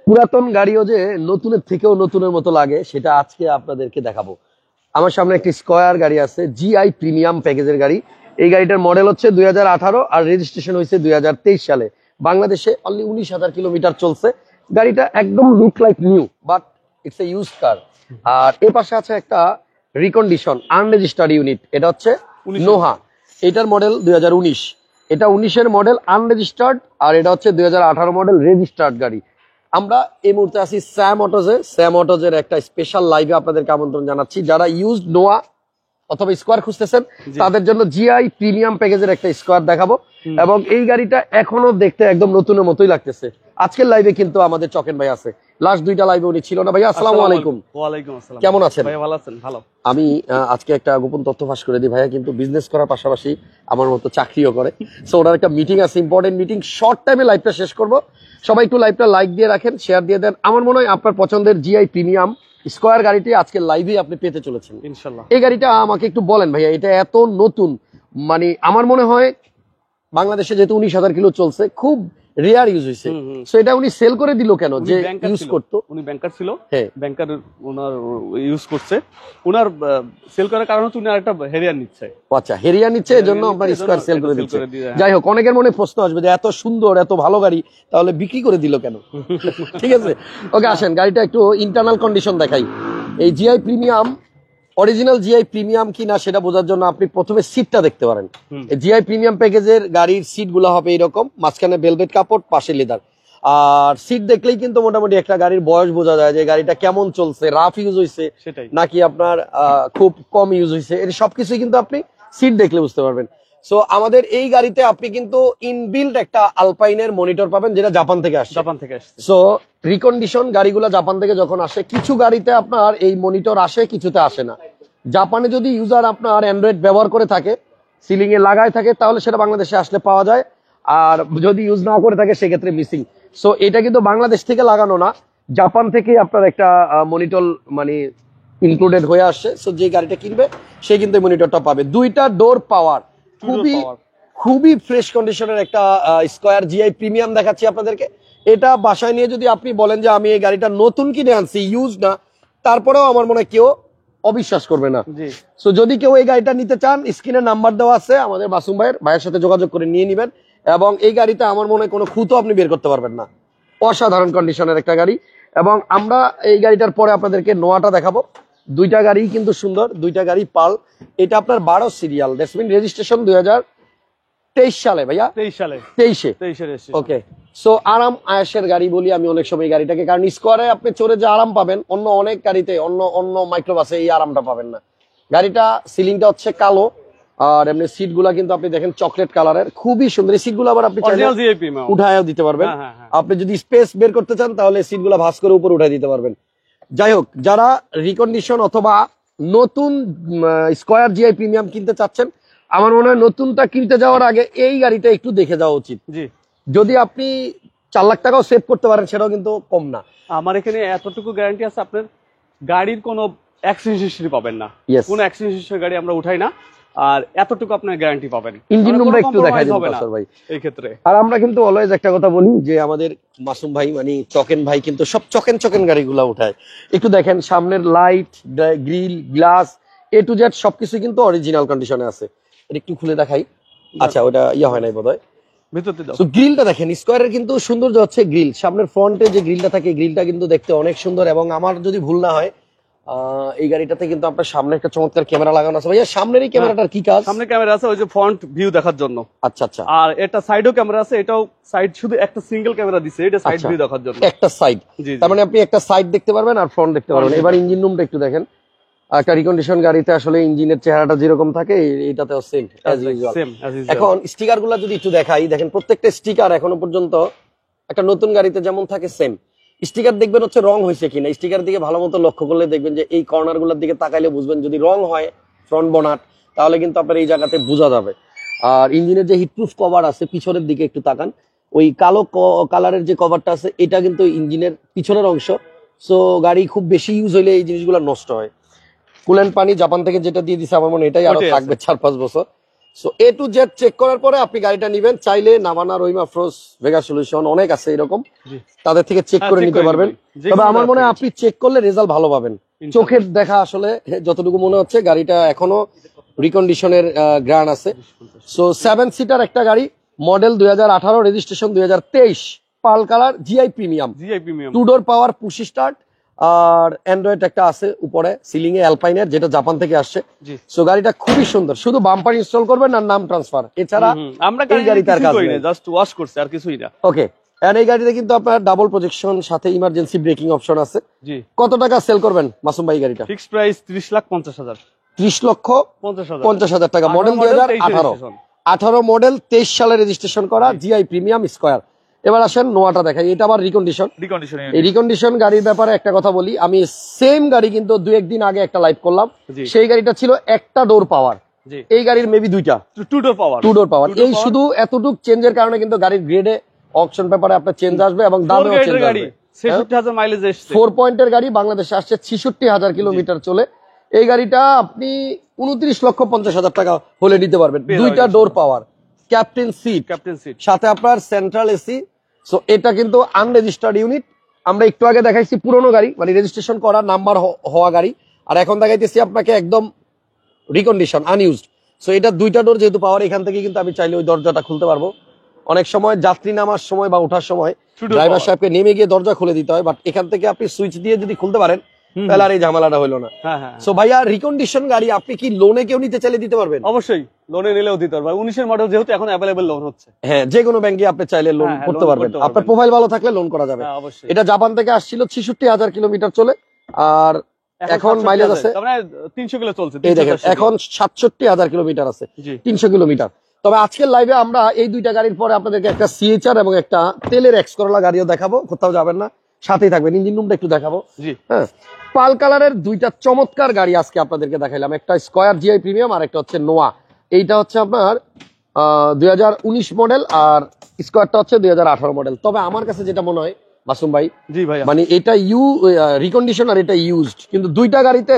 পুরাতন গাড়িও যে নতুনের থেকেও নতুনের মতো লাগে সেটা আজকে আপনাদেরকে দেখাবো। আমার সামনে একটি স্কয়ার গাড়ি আছে, জিআই প্রিমিয়াম প্যাকেজের গাড়ি। এই গাড়িটার মডেল হচ্ছে 2018 আর রেজিস্ট্রেশন হয়েছে 2023 সালে। বাংলাদেশে অনলি 19,000 কিলোমিটার চলছে। গাড়িটা একদম look like new, but it's a use car. আর এ পাশে আছে একটা রিকন্ডিশন আনরেজিস্টার্ড ইউনিট, এটা হচ্ছে নোহা। এটার মডেল 2019, এটা 19-এর মডেল আনরেজিস্টার্ড, আর এটা হচ্ছে 2018 মডেল রেজিস্টার্ড গাড়ি। আমরা এই মুহূর্তে আছি স্যাম অটোজে। স্যাম অটোজের একটা স্পেশাল লাইভে আপনাদেরকে আমন্ত্রণ জানাচ্ছি। যারা ইউজড নোয়া অথবা স্কোয়ার খুঁজতেছেন তাদের জন্য জিআই প্রিমিয়াম প্যাকেজের একটা স্কোয়ার দেখাবো, এবং এই গাড়িটা এখনো দেখতে একদম নতুনের মতোই লাগতেছে। আজকের লাইভে কিন্তু আমাদের চকেন ভাই আছে, লাস্ট দুইটা লাইভে উনি ছিল না। ভাইয়া আসসালামু আলাইকুম। ওয়ালাইকুম আসসালাম, কেমন আছেন? ভাই ভালো আছেন? ভালো। আমি আজকে একটা গোপন তথ্য ফাঁস করে দিই, ভাইয়া কিন্তু বিজনেস করার পাশাপাশি আমার মতো চাকরিও করে। সো ওনার একটা মিটিং আছে, ইম্পর্টেন্ট মিটিং, শর্ট টাইমে লাইভটা শেষ করব। সবাই একটু লাইভটা লাইক দিয়ে রাখেন, শেয়ার দিয়ে দেন। আমার মনে হয় আপনার পছন্দের জিআই প্রিমিয়াম স্কয়ার গাড়িটি আজকে লাইভে আপনি পেতে চলেছেন ইনশাআল্লাহ। এই গাড়িটা আমাকে একটু বলেন ভাইয়া, এটা এত নতুন, মানে আমার মনে হয় বাংলাদেশে যেহেতু 19,000 কিলো চলছে, খুব রেয়ার ইউজ হয়েছে। সো এটা উনি সেল করে দিল কেন? যে ইউজ করতো, উনি ব্যাংকার ছিল, হ্যাঁ ব্যাংকার ওনার ইউজ করছে। ওনার সেল করার কারণ হচ্ছে উনি আরেকটা হেরিয়ার নিচ্ছে। আচ্ছা, হেরিয়ার নিচ্ছে, এজন্য আপনার স্কয়ার সেল করে দিচ্ছে। যাই হোক, অনেকের মনে প্রশ্ন আসবে যে এত সুন্দর এত ভালো গাড়ি তাহলে বিক্রি করে দিল কেন? ঠিক আছে, ওকে আসেন গাড়িটা একটু ইন্টারনাল কন্ডিশন দেখাই। এই GI premium original GI premium কিনা সেটা বোঝার জন্য আপনি প্রথমে সিটটা দেখতে পারেন। জিআই প্রিমিয়াম প্যাকেজের গাড়ির সিট গুলো হবে এরকম, মাঝখানে ভেলভেট কাপড়, পাশে লেদার। আর সিট দেখলেই কিন্তু মোটামুটি একটা গাড়ির বয়স বোঝা যায় যে গাড়িটা কেমন চলছে, রাফ ইউজ হয়েছে নাকি আপনার খুব কম ইউজ হয়েছে। এর সবকিছুই কিন্তু আপনি সিট দেখলে বুঝতে পারবেন। সো আমাদের এই গাড়িতে আপনি কিন্তু ইনবিল্ট একটা আলপাইনের মনিটর পাবেন, যেটা জাপান থেকে আসে। সো রিকন্ডিশন গাড়িগুলো জাপান থেকে যখন আসে, কিছু গাড়িতে আপনার এই মনিটর আসে, কিছুতে আসে না। জাপানে যদি ইউজার আপনার অ্যান্ড্রয়েড ব্যবহার করে থাকে, সিলিং এ লাগায় থাকে, তাহলে সেটা বাংলাদেশে আসলে পাওয়া যায়। আর যদি ইউজ না করে থাকে সেক্ষেত্রে মিসিং। সো এটা কিন্তু বাংলাদেশ থেকে লাগানো না, জাপান থেকে আপনার একটা মনিটর মানে ইনক্লুডেড হয়ে আসছে। সো যে গাড়িটা কিনবে সে কিন্তু মনিটরটা পাবে। দুইটা ডোর পাওয়ার, খুবই ফ্রেশ কন্ডিশনের একটা স্কয়ার জিআই প্রিমিয়াম দেখাচ্ছি আপনাদেরকে। এটা বাসায় নিয়ে যদি আপনি বলেন যে আমি এই গাড়িটা নতুন কিনে আনছি, ইউজ না, তারপরেও আমার মনে হয় কেউ অবিশ্বাস করবে না। সো যদি কেউ এই গাড়িটা নিতে চান, স্ক্রিনে নাম্বার দেওয়া আছে, আমাদের মাসুম ভাইয়ের সাথে যোগাযোগ করে নিয়ে নিবেন। এবং এই গাড়িটা আমার মনে হয় কোনো খুঁতো আপনি বের করতে পারবেন না, অসাধারণ কন্ডিশনের একটা গাড়ি। এবং আমরা এই গাড়িটার পরে আপনাদেরকে নোয়াটা দেখাবো। দুইটা গাড়ি কিন্তু সুন্দর, দুইটা গাড়ি পাল। এটা আপনার 12 সিরিয়াল, দ্যাটস মিন রেজিস্ট্রেশন 2023 সালে। ভাইয়া 23-এ। ওকে, সো আরাম আয়েশের গাড়ি বলি আমি অনেক সময় গাড়িটাকে, কারণ স্কোয়ারে আপনি চড়ে যে আরাম পাবেন অন্য অনেক গাড়িতে, অন্য মাইক্রোবাসে এই আরামটা পাবেন না। গাড়িটা সিলিংটা হচ্ছে কালো, আর এমনি সিট গুলা কিন্তু আপনি দেখেন চকলেট কালারের, খুবই সুন্দর। এই সিট গুলো আবার আপনি উঠায়ও দিতে পারবেন। আপনি যদি স্পেস বের করতে চান তাহলে সিট গুলা ভাঁজ করে উপর উঠাই দিতে পারবেন। যাই হোক, যারা রিকন্ডিশন অথবা নতুন স্কয়ার জিআই প্রিমিয়াম কিনতে চাচ্ছেন, আমার মনে হয় নতুনটা কিনতে যাওয়ার আগে এই গাড়িটা একটু দেখে যাওয়া উচিত। যদি আপনি 4 লাখ টাকাও সেভ করতে পারেন সেটাও কিন্তু কম না। আমার এখানে এতটুকু গ্যারান্টি আছে, আপনার গাড়ির কোনো অ্যাক্সিডেন্ট হিস্ট্রি পাবেন না, কোনো অ্যাক্সিডেন্ট হিস্ট্রি গাড়ি আমরা উঠাই না। আর এতটুকু আপনার গ্যারান্টি পাবেন। ইঞ্জিন রুমটা একটু দেখাই দিন ভাই এই ক্ষেত্রে। আর আমরা কিন্তু অলওয়েজ একটা কথা বলি যে আমাদের মাসুম ভাই মানে চকেন ভাই কিন্তু সব চকেন গাড়িগুলো উঠায়। একটু দেখেন সামনের light, grill, glass, A to Z সবকিছু কিন্তু অরিজিনাল কন্ডিশনে আছে। এটা একটু খুলে দেখাই। আচ্ছা, ওটা হয় নাই বোধহয়। গ্রিলটা দেখেন, স্কয়ারের কিন্তু সৌন্দর্য হচ্ছে গ্রিল। সামনের ফ্রন্টে যে গ্রিলটা থাকে, গ্রিলটা কিন্তু দেখতে অনেক সুন্দর। এবং আমার যদি ভুল না হয় এই গাড়িটাতে কিন্তু আপনার সামনে একটা চমৎকার ক্যামেরা লাগানো আছে। ভাইয়া সামনের এই ক্যামেরাটার কি কাজ? সামনে ক্যামেরা আছে ওই যে ফ্রন্ট ভিউ দেখার জন্য। আচ্ছা। আর এটা সাইডও ক্যামেরা আছে, এটাও সাইড শুধু একটা সিঙ্গেল ক্যামেরা দিছে, এটা সাইড ভিউ দেখার জন্য, একটা সাইড। তার মানে আপনি একটা সাইড দেখতে পারবেন আর ফ্রন্ট দেখতে পারবেন। এবার ইঞ্জিন রুমটা একটু দেখেন। একটা রিকন্ডিশন গাড়িতে আসলে ইঞ্জিনের চেহারাটা যেরকম থাকে এটাতেও সেম অ্যাজ ইউজুয়াল। এখন স্টিকার গুলা যদি একটু দেখাই, দেখেন প্রত্যেকটা স্টিকার এখনো পর্যন্ত একটা নতুন গাড়িতে যেমন থাকে সেম স্টিকার। দেখবেন হচ্ছে রং হয়েছে কিনা, স্টিকার দিকে ভালো মতো লক্ষ্য করলে দেখবেন যে এই কর্নার গুলোর দিকে তাকাইলে বুঝবেন যদি রং হয় ফ্রন্ট বোনাট, তাহলে কিন্তু আপনার এই জায়গাতে বোঝা যাবে। আর ইঞ্জিনের যে হিটপ্রুফ কভার আছে পিছনের দিকে একটু তাকান, ওই কালো কালারের যে কভারটা আছে এটা কিন্তু ইঞ্জিনের পিছনের অংশ। সো গাড়ি খুব বেশি ইউজ হইলে এই জিনিসগুলো নষ্ট হয়। কুলেন্ট পানি জাপান থেকে যেটা দিয়ে দিছে আমার মনে এটাই আরো থাকবে 4-5 বছর। So A to Z check করার পরে আপনি গাড়িটা নেবেন। চাইলে নাভানা, রহিমা, ফ্রোস, ভেগা সলিউশন অনেক আছে এরকম, তাদের থেকে চেক করে নিতে পারবেন। তবে আমার মনে হয় আপনি চেক করলে রেজাল্ট ভালো পাবেন। চোখের দেখা আসলে যতটুকু মনে হচ্ছে গাড়িটা এখনো রিকন্ডিশনের গ্রান আছে। সো 7 সিটার একটা গাড়ি, model 2018, registration 2023, pearl colour, GI premium, 2 door power, push start, আর অ্যান্ড্রয়েড একটা আছে উপরে সিলিং এ অ্যালপাইনের, যেটা জাপান থেকে আসছে। সো গাড়িটা খুবই সুন্দর, শুধু বাম্পার ইনস্টল করবেন আর নাম ট্রান্সফার, এছাড়া আমরা এই গাড়ি তার কাজ নেই, জাস্ট ওয়াশ করছে আর কিছুই না। ওকে, এন্ড এই গাড়িতে কিন্তু আপনার ডাবল প্রজেকশন সাথে ইমার্জেন্সি ব্রেকিং অপশন আছে। জি, কত টাকা সেল করবেন মাসুম ভাই গাড়িটা? Fix price 30,50,000। 30,50,000 টাকা, মডেল 2018, 18 মডেল, 23 সালে রেজিস্ট্রেশন করা, জিআই প্রিমিয়াম স্কয়ার। এবার আসেন নোয়াটা দেখাই, এটা আবার রিকন্ডিশন। এই রিকন্ডিশন গাড়ির ব্যাপারে একটা কথা বলি, আমি সেম গাড়ি কিন্তু 2-1 দিন আগে একটা লাইভ করলাম, সেই গাড়িটা ছিল একটা ডোর পাওয়ার, এই গাড়ির মেবি দুইটা 2 ডোর পাওয়ার। এই শুধু এতটুক চেঞ্জের কারণে কিন্তু গাড়ির গ্রেডে অকশন পেপারে আপনার চেঞ্জ আসবে এবং দামেও চেঞ্জ আসবে। 66,000 মাইলেজ এসেছে, 4 পয়েন্টের গাড়ি, বাংলাদেশে আসছে 66,000 কিলোমিটার চলে। এই গাড়িটা আপনি 29,50,000 টাকা হলে নিতে পারবেন। দুইটা ডোর পাওয়ার, ক্যাপ্টেন সিট, সাথে আপনার সেন্ট্রাল এসি। সো এটা কিন্তু আনরেজিস্টার্ড ইউনিট। আমরা একটু আগে দেখাইছি পুরোনো গাড়ি, মানে রেজিস্ট্রেশন করা নাম্বার হওয়া গাড়ি, আর এখন দেখাইতেছি আপনাকে একদম রিকন্ডিশন, আনইউজড। সো এটা দুইটা ডোর যেহেতু পাওয়ার, এখান থেকে কিন্তু আমি চাইলে ওই দরজাটা খুলতে পারবো। অনেক সময় যাত্রী নামার সময় বা ওঠার সময় ড্রাইভার সাহেবকে নেমে গিয়ে দরজা খুলে দিতে হয়, বাট এখান থেকে আপনি সুইচ দিয়ে যদি খুলতে পারেন তাহলে আর এই ঝামেলাটা হইলো না। সো ভাইয়া, রিকন্ডিশন গাড়ি আপনি কি লোনে কেউ নিতে চাইলে দিতে পারবেন? অবশ্যই, লোনে নিলেও দিতে পারবেন। 19 এর মডেল যেহেতু এখন अवेलेबल লোন হচ্ছে, হ্যাঁ, যে কোনো ব্যাংকে আপনি চাইলে লোন করতে পারবেন। আপনার প্রোফাইল ভালো থাকলে লোন করা যাবে। এটা জাপান থেকে আসছিল, 66,000 কিলোমিটার চলে, আর এখন মাইলেজ আছে 300 কিলো চলছে। এই দেখেন এখন 67,000 কিলোমিটার আছে, 300 কিলোমিটার। তবে আজকের লাইভে আমরা এই দুইটা গাড়ির পরে আপনাদেরকে একটা সিএচআর এবং একটা তেলের এক্স করোলা গাড়িও দেখাবো, কোথাও যাবেন না, সাথেই থাকবেন। ইঞ্জিন রুমটা একটু দেখাবো। হ্যাঁ, পাল কালারের দুইটা চমৎকার গাড়ি আজকে আপনাদেরকে দেখাইলাম, একটা স্কয়ার জিআই প্রিমিয়াম আর একটা হচ্ছে নোয়া। এইটা হচ্ছে আপনার 2019 মডেল আর স্কয়ারটা হচ্ছে 2018 মডেল। তবে আমার কাছে যেটা মনে হয় মাসুম ভাই, মানে এটা রিকন্ডিশন আর এটা ইউজড, কিন্তু দুইটা গাড়িতে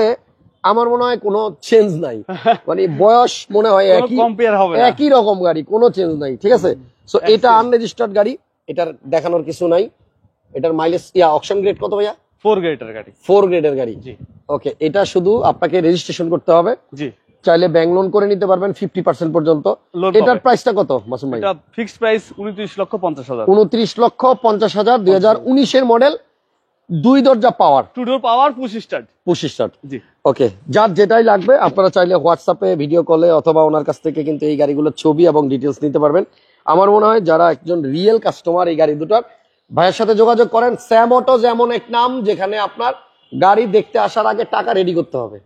আমার মনে হয় কোনো চেঞ্জ নাই, মানে বয়স মনে হয় একই রকম গাড়ি, কোনো চেঞ্জ নাই। ঠিক আছে, সো এটা আনরেজিস্টার্ড গাড়ি, এটার দেখানোর কিছু নাই। এটার মাইলেজ অকশন গ্রেড কত ভাইয়া? 4 গ্রেডের গাড়ি। 4 গ্রেডের গাড়ি, জি। ওকে, এটা শুধু আপনাকে রেজিস্ট্রেশন করতে হবে, জি। চাইলে ব্যাংক লোন করে নিতে পারবেন 50% পর্যন্ত। এটার প্রাইসটা কত মাসুম ভাই? এটা ফিক্সড প্রাইস 29,50,000। 29,50,000, 2019 এর মডেল, 2 দরজা পাওয়ার, 2 ডোর পাওয়ার, পুশ স্টার্ট, জি। ওকে, যার যেটাই লাগবে আপনারা চাইলে হোয়াটসঅ্যাপে, ভিডিও কলে অথবা ওনার কাছ থেকে কিন্তু এই গাড়িগুলোর ছবি এবং ডিটেলস নিতে পারবেন। আমার মনে হয় যারা একজন রিয়েল কাস্টমার এই গাড়ি দুটার, ভাইয়ের সাথে যোগাযোগ করেন। স্যাম অটোজ এমন এক নাম যেখানে আপনার গাড়ি দেখতে আসার আগে টাকা রেডি করতে হবে।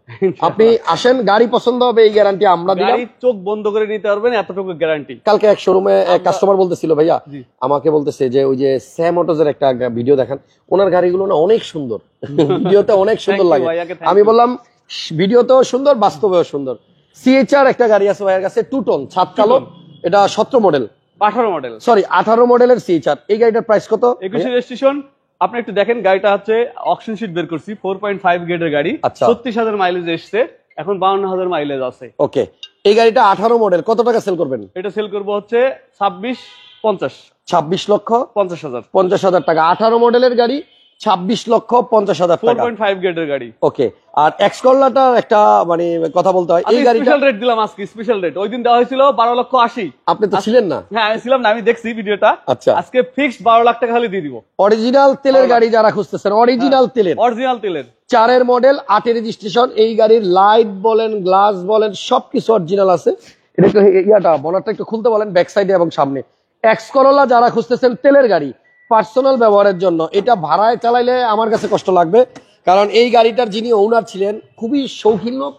আপনি আসেন, গাড়ি পছন্দ হবে, এই গ্যারান্টি আমরা দিলাম। চোখ বন্ধ করে নিতে পারবেন, এতটুকু গ্যারান্টি। কালকে এক শোরুমে এক কাস্টমার বলতেছিল, ভাইয়া আমাকে বলতেছে যে ওই যে স্যাম অটোজের একটা ভিডিও দেখান, ওনার গাড়িগুলো না অনেক সুন্দর, ভিডিওতে অনেক সুন্দর লাগে। আমি বললাম ভিডিওতেও সুন্দর, বাস্তবেও সুন্দর। সিএচআর একটা গাড়ি আছে ভাইয়ের কাছে, 2 টন, ছাদ কালো, এটা 17 মডেল, 18 মডেলের সিএচআর। এই গাড়িটার প্রাইস কত? 21 রেজিস্ট্রেশন। আপনি একটু দেখেন, গাড়িটা হচ্ছে অকশন শীট বের করছি, 4.5 গ্রেডের গাড়ি, 36,000 মাইলেজ এসছে, এখন 52,000 মাইলেজ আছে। ওকে, এই গাড়িটা 18 মডেল, কত টাকা সেল করবেন? এটা সেল করবো হচ্ছে 26,50,000 টাকা। 18 মডেলের গাড়ি, 26,50,000 টাকা, 4.5 গ্রেডের গাড়ি। ওকে, আর এক্স করলাটা একটা মানে কথা বলতে হয়, এই গাড়িটা স্পেশাল রেট দিলাম আজকে, স্পেশাল রেট। ওই দিন দেওয়া হয়েছিল 12,80,000। আপনি তো ছিলেন না? হ্যাঁ, আমি ছিলাম না, আমি দেখছি ভিডিওটা। আচ্ছা, আজকে ফিক্সড 12 লাখ টাকা হলে দিয়ে দিব। অরিজিনাল তেলের গাড়ি যারা খুঁজতেছেন, অরিজিনাল তেলের 4 মডেল, 8 রেজিস্ট্রেশন, এই গাড়ির লাইট বলেন, গ্লাস বলেন, সবকিছু অরিজিনাল আছে। এটা একটু ইয়াটা বনারটা একটু খুলতে বলেন, ব্যাক সাইডে এবং সামনে। এক্স করোলা যারা খুঁজতেছেন তেলের গাড়ি পার্সোনাল ব্যবহারের জন্য, এটা ভাড়ায় চালাইলে আমার কাছে কষ্ট লাগবে, কারণ এই গাড়িটার যিনি ওনার ছিলেন খুবই শৌখিন লোক,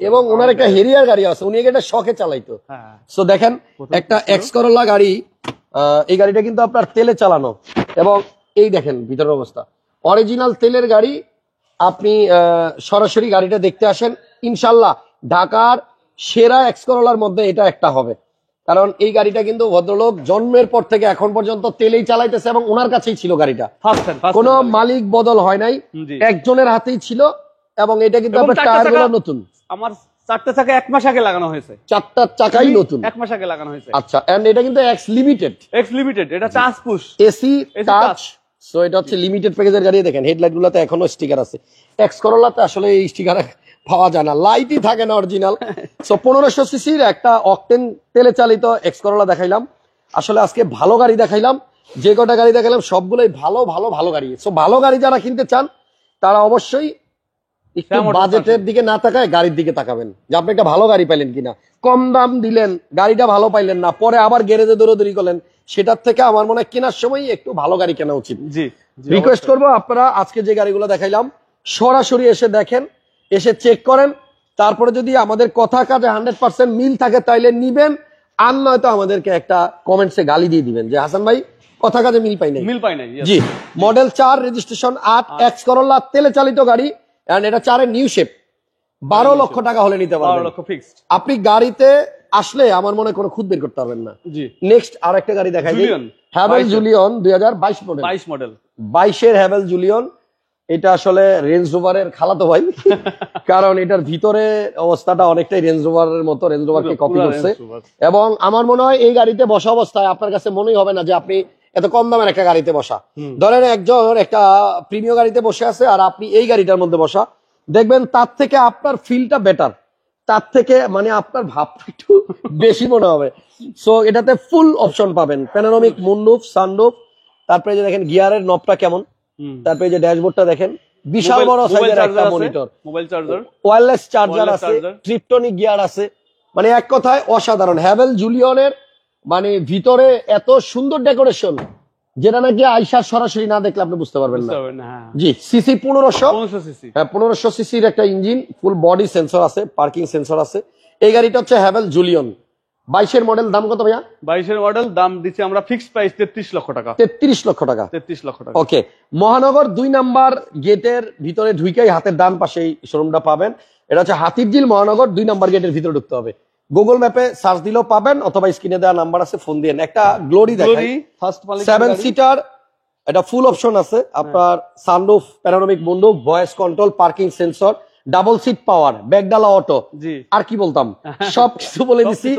এবং ওনার একটা হেরিয়ার গাড়ি আছে, উনি এটা শখে চালাইতো। সো দেখেন, একটা এক্স করোলা গাড়ি, এই গাড়িটা কিন্তু আপনার তেলে চালানো, এবং এই দেখেন ভিতরের অবস্থা, অরিজিনাল তেলের গাড়ি। আপনি সরাসরি গাড়িটা দেখতে আসেন, ইনশাল্লাহ ঢাকার সেরা এক্স করোলার মধ্যে এটা একটা হবে, কারণ এই গাড়িটা কিন্তু ভদ্রলোক জন্মের পর থেকে এখন পর্যন্ত তেলেই চালাইতেছে, এবং ওনার কাছেই ছিল গাড়িটা, কোনো মালিক বদল হয় নাই, একজনের হাতেই ছিল, এবং এটা কিন্তু আপনার টায়ারগুলো নতুন। আমার চারটা চাকা 1 মাস আগে লাগানো হয়েছে, চারটা চাকাই নতুন 1 মাস আগে লাগানো হয়েছে। আচ্ছা, এন্ড এটা কিন্তু এক্স লিমিটেড, এটা touch push AC touch. So এটা হচ্ছে লিমিটেড প্যাকেজের গাড়ি। দেখেন হেডলাইট গুলাতে এখনো স্টিকার আছে, এক্স করোলাতে আসলে এই স্টিকার পাওয়া যায় না, লাইটই থাকে না অরিজিনাল। সো 1500 সিসির একটা অকটেন তেলে চালিত এক্স করোলা দেখাইলাম। আসলে আজকে ভালো গাড়ি দেখাইলাম, যে কটা গাড়ি দেখাইলাম সবগুলোই ভালো ভালো ভালো গাড়ি। সো ভালো গাড়ি যারা কিনতে চান তারা অবশ্যই একটু বাজেটের দিকে না তাকায় গাড়ির দিকে তাকাবেন, যে আপনি একটা ভালো গাড়ি পাইলেন কিনা। কম দাম দিলেন, গাড়িটা ভালো পাইলেন না, পরে আবার গ্যারেজে দৌড়াদৌড়ি করলেন, সেটার থেকে আমার মনে হয় কেনার সময় একটু ভালো গাড়ি কেনা উচিত। জি, রিকোয়েস্ট করবো আপনারা আজকে যে গাড়িগুলো দেখাইলাম সরাসরি এসে দেখেন, এসে চেক করেন, তারপরে যদি আমাদের কথা কাজে 100% মিল থাকে তাইলে নিবেন, আর নয়তো আমাদেরকে একটা কমেন্টসে গালি দিয়ে দিবেন যে হাসান ভাই কথা কাজে মিল পাই নাই। জি, মডেল 4 রেজিস্ট্রেশন 8 এক্স করোলা তেলে চালিত গাড়ি, এন্ড এটা 4 নিউ শেপ, 12 লক্ষ টাকা হলে নিতে পারবেন। 12 লক্ষ ফিক্সড। আপনি গাড়িতে আসলে আমার মনে কোনো খুদ বের করতে পারবেন না। জি, নেক্সট আর একটা গাড়ি দেখাই দিই, হ্যাভেল জুলিয়ন 2022 মডেল, 22 এর হ্যাভেল জুলিয়ন। এটা আসলে রেঞ্জ রোভারের খালাতো ভাই, কারণ এটার ভিতরে অবস্থাটা অনেকটাই রেঞ্জ রোভারের মতো, রেঞ্জ রোভারকে কপি করছে। এবং আমার মনে হয় এই গাড়িতে বসা অবস্থায় আপনার কাছে মনেই হবে না যে আপনি এত কম দামের একটা গাড়িতে বসা। ধরেন একজন একটা প্রিমিয়াম গাড়িতে বসে আছে আর আপনি এই গাড়িটার মধ্যে বসা, দেখবেন তার থেকে আপনার ফিলটা বেটার, তার থেকে মানে আপনার ভাবটা একটু বেশি মনে হবে। সো এটাতে ফুল অপশন পাবেন, প্যানোরামিক মুনরুফ, সানরুফ, তারপরে যে দেখেন গিয়ারের নবটা কেমন, তারপরে যে ড্যাশবোর্ডটা দেখেন, বিশাল বড় সাইজের একটা monitor, mobile charger, wireless charger আছে, ট্রিপটনিক গিয়ার আছে, মানে এক কথায় অসাধারণ। হ্যাভেল জুলিয়নের মানে ভিতরে এত সুন্দর ডেকোরেশন, যেটা নাকি আইসা সরাসরি না দেখলে আপনি বুঝতে পারবেন না। জি, সিসি 1500 সিসি, হ্যাঁ 1500 সিসির একটা ইঞ্জিন, ফুল বডি সেন্সর আছে, পার্কিং সেন্সর আছে। এই গাড়িটা হচ্ছে হ্যাভেল জুলিয়ন 22 এর মডেল। দাম কত ভাইয়া? 22 এর মডেল, দাম দিচ্ছি আমরা ফিক্সড প্রাইস 33 লক্ষ টাকা। 33 লক্ষ টাকা। 33 লক্ষ টাকা। ওকে, মহানগর 2 নাম্বার গেটের ভিতরে ঢুকেই হাতের ডান পাশেই শোরুমটা পাবেন। এটা হচ্ছে হাতিরঝিল মহানগর 2 নাম্বার গেটের ভিতরে ঢুকতে হবে। গুগল ম্যাপে সার্চ দিলেও পাবেন, অথবা স্ক্রিনে দেওয়া নাম্বার আছে, ফোন দিয়ে। একটা গ্লোরি দেখাই, ফার্স্ট মালিক, 7 সিটার, এটা ফুল অপশন আছে আপনার, sunroof, panoramic moonroof, voice control, parking sensor, double seat power, ব্যাকডালা অটো, আর কি বলতাম, সবকিছু বলে দিছি।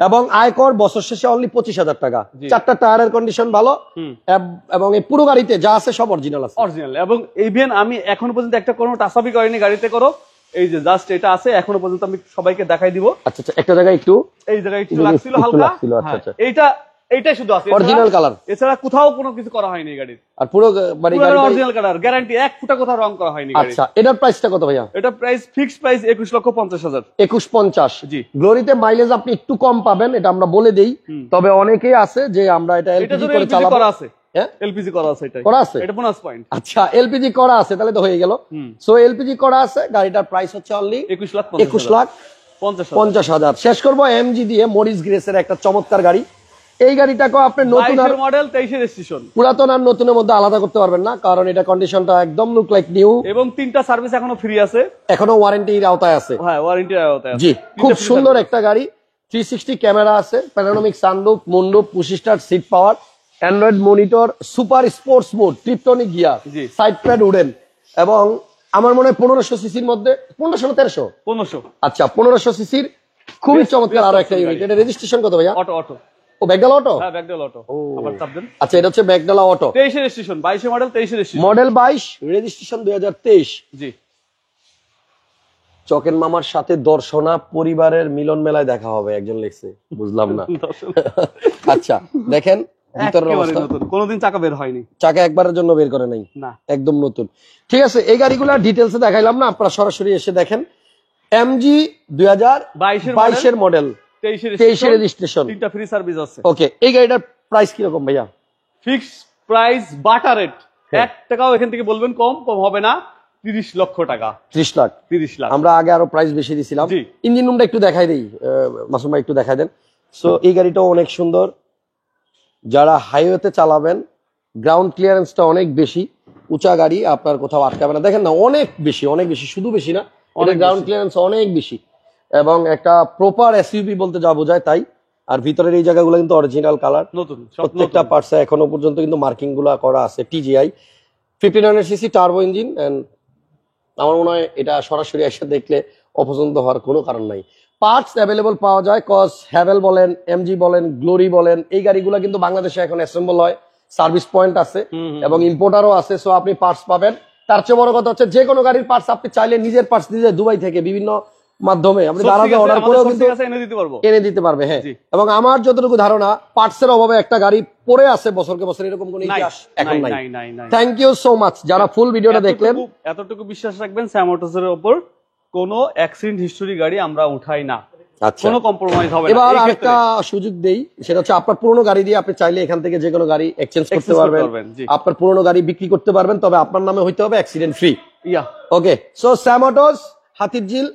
এবং আয়কর বছর শেষে অনলি 25,000 টাকা। 4টা টায়ারের কন্ডিশন ভালো, এবং এই পুরো গাড়িতে যা আছে সব অরিজিনাল আছে, অরিজিনাল। এবং ইভেন আমি এখনো পর্যন্ত একটা কোনো টাচাপি করিনি গাড়িতে করো, এই যে জাস্ট এটা আছে, এখনো পর্যন্ত আমি সবাইকে দেখাই দিব। আচ্ছা আচ্ছা, একটা জায়গায় একটু এই জায়গায় একটু লাগছিল হালকা, আচ্ছা এইটাই শুধু আছে, অরিজিনাল কালার, এছাড়া কোথাও কোনো কিছু করা হয়নি গাড়ির। আর পুরো মানে গাড়িটা অরিজিনাল কালার, গ্যারান্টি, এক ফুটা কোথাও রং করা হয়নি গাড়ি। আচ্ছা, এটার প্রাইসটা কত ভাইয়া? এটা প্রাইস ফিক্সড প্রাইস 21,50,000। 21,50। জি, গ্লোরিতে মাইলেজ আপনি একটু কম পাবেন, এটা আমরা বলে দেই। তবে অনেকেই আছে যে আমরা এটা এলপিজি করে চালাবো, এলপিজি করা আছে, এটা করা আছে, এটা বোনাস পয়েন্ট। আচ্ছা, এলপিজি করা আছে তাহলে তো হয়ে গেল। সো এলপিজি করা আছে, গাড়িটার প্রাইস হচ্ছে অনলি 21,50,000। শেষ করবো এমজি দিয়ে, মরিস গ্রেসের একটা চমৎকার গাড়ি। এই গাড়িটাকে আপনি নতুন আর মডেল 23 রেজিস্ট্রেশন, পুরাতন আর নতুনের মধ্যে আলাদা করতে পারবেন না, কারণ এটা কন্ডিশনটা একদম লুক লাইক নিউ, এবং 3টা সার্ভিস এখনো ফ্রি আছে, এখনো ওয়ারেন্টির আওতায় আছে। হ্যাঁ, ওয়ারেন্টির আওতায় আছে। জি, খুব সুন্দর একটা গাড়ি, 360 ক্যামেরা আছে, panoramic sunroof, moonroof, push start, seat power, Android monitor, super sports mode, tiptronic gear, side pad wooden, এবং আমার মনে হয় 1500 সিসির মধ্যে, 1500 না 1300? আচ্ছা, 1500 সিসির খুবই চমৎকার আরো একটা ইউনিট। এটা রেজিস্ট্রেশন কত ভাইয়া? অটো। ও ব্যাকডালা অটো? হ্যাঁ, ব্যাকডালা অটো। আবার চাপ দেন। আচ্ছা, এটা হচ্ছে ব্যাকডালা auto, 23 registration, 22 model, 23 registration, model 22, registration 2023। জি, চকেন মামার সাথে দর্শনা পরিবারের মিলন মেলায় দেখা হবে, একজন লিখছে, বুঝলাম না। আচ্ছা, দেখেন ভিতরের অবস্থা, কোনোদিন চাকা বের হয়নি, চাকা একবারের জন্য বের করে নাই, না একদম নতুন। ঠিক আছে, এই গাড়িগুলো ডিটেইলসে দেখাইলাম না, আপনারা সরাসরি এসে দেখেন। এমজি 2022 এর মডেল, 23 রেজিস্ট্রেশন, 3টা ফ্রি সার্ভিস আছে। ওকে, এই গাড়িটার প্রাইস কি রকম ভাইয়া? ফিক্সড প্রাইস, বাটা রেট, 1 টাকাও এখান থেকে বলবেন কম হবে না, 30 লক্ষ টাকা। 30 লাখ? 30 লাখ। আমরা আগে আরো প্রাইস বেশি দিছিলাম। ইঞ্জিন রুমটা একটু দেখাই দেই, মাসুম ভাই একটু দেখাই দেন। সো এই গাড়িটাও অনেক সুন্দর, যারা হাইওয়েতে চালাবেন, গ্রাউন্ড ক্লিয়ারেন্সটা অনেক বেশি, উঁচা গাড়ি আপনার কোথাও আটকাবে না। দেখেন না, অনেক বেশি, শুধু বেশি না, অনেক গ্রাউন্ড ক্লিয়ারেন্স অনেক বেশি, এবং একটা প্রপার এসইউভি বলতে যা বোঝায় তাই। আর ভিতরের এই জায়গাগুলো কিন্তু অরিজিনাল কালার, নতুন, প্রত্যেকটা পার্টসে এখনো পর্যন্ত কিন্তু মার্কিং গুলা করা আছে। টিজিআই 1500 সিসি টার্বো ইঞ্জিন, এন্ড আমার মনে হয় এটা সরাসরি এসে দেখলে অপছন্দ হওয়ার কোনো কারণ নাই। পার্টস অ্যাভেলেবল পাওয়া যায়, কজ হ্যাভেল বলেন, এমজি বলেন, গ্লোরি বলেন, এই গাড়িগুলো কিন্তু বাংলাদেশে এখন অ্যাসেম্বল হয়, সার্ভিস পয়েন্ট আছে এবং ইম্পোর্টারও আছে, সো আপনি পার্টস পাবেন। তার চেয়ে বড় কথা হচ্ছে যে কোনো গাড়ির পার্টস আপনি চাইলে নিজের পার্টস নিজে দুবাই থেকে বিভিন্ন মাধ্যমে আপনি দাঁড়াতে অর্ডার করেও কিন্তু এনে দিতে পারবে। হ্যাঁ, এবং আমার যতটুকু ধারণা পার্টসের অভাবে একটা গাড়ি পড়ে আছে বছরকে বছর, এরকম কোনো ইতিহাস এখন নাই। থ্যাংক ইউ সো মাচ যারা ফুল ভিডিওটা দেখলেন। এতটুকু বিশ্বাস রাখবেন স্যাম অটোসের উপর কোনো অ্যাক্সিডেন্ট হিস্টরি গাড়ি আমরা উঠাই না, কোনো কম্প্রোমাইজ হবে না। এবার আরেকটা সুযোগ দেই, সেটা হচ্ছে আপনার পুরনো গাড়ি দিয়ে আপনি চাইলে এখান থেকে যে কোনো গাড়ি এক্সচেঞ্জ করতে পারবেন, আপনার পুরনো গাড়ি বিক্রি করতে পারবেন, তবে আপনার নামে হইতে হবে অ্যাক্সিডেন্ট ফ্রি। ওকে, সো স্যাম অটোস, হাতিরঝিল,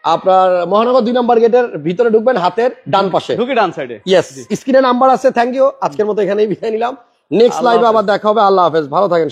আপনার মহানগর 2 নম্বর গেটের ভিতরে ঢুকবেন, হাতের ডান পাশে, ঢুকে ডান সাইডে। ইয়েস, স্ক্রিনে নাম্বার আছে। থ্যাংক ইউ, আজকের মতো এখানেই বিদায় নিলাম। নেক্সট লাইভে আবার দেখা হবে। আল্লাহ হাফেজ, ভালো থাকেন।